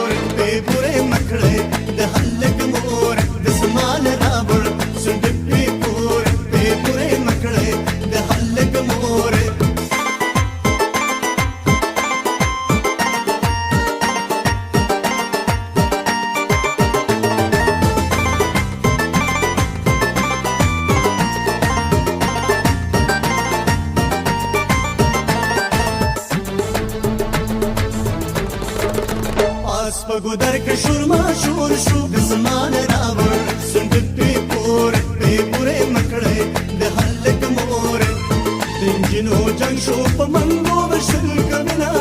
مور بے برے مکڑے د حلق مور د سمان رابڑ سند پی پور بے برے مکڑے د حلق مور پگودر که شورما شور شو د زمان راوړ سند پی پور بے پورے مکڑے د حلق مور د انجنو جنگ شو په منګو وشل کمنا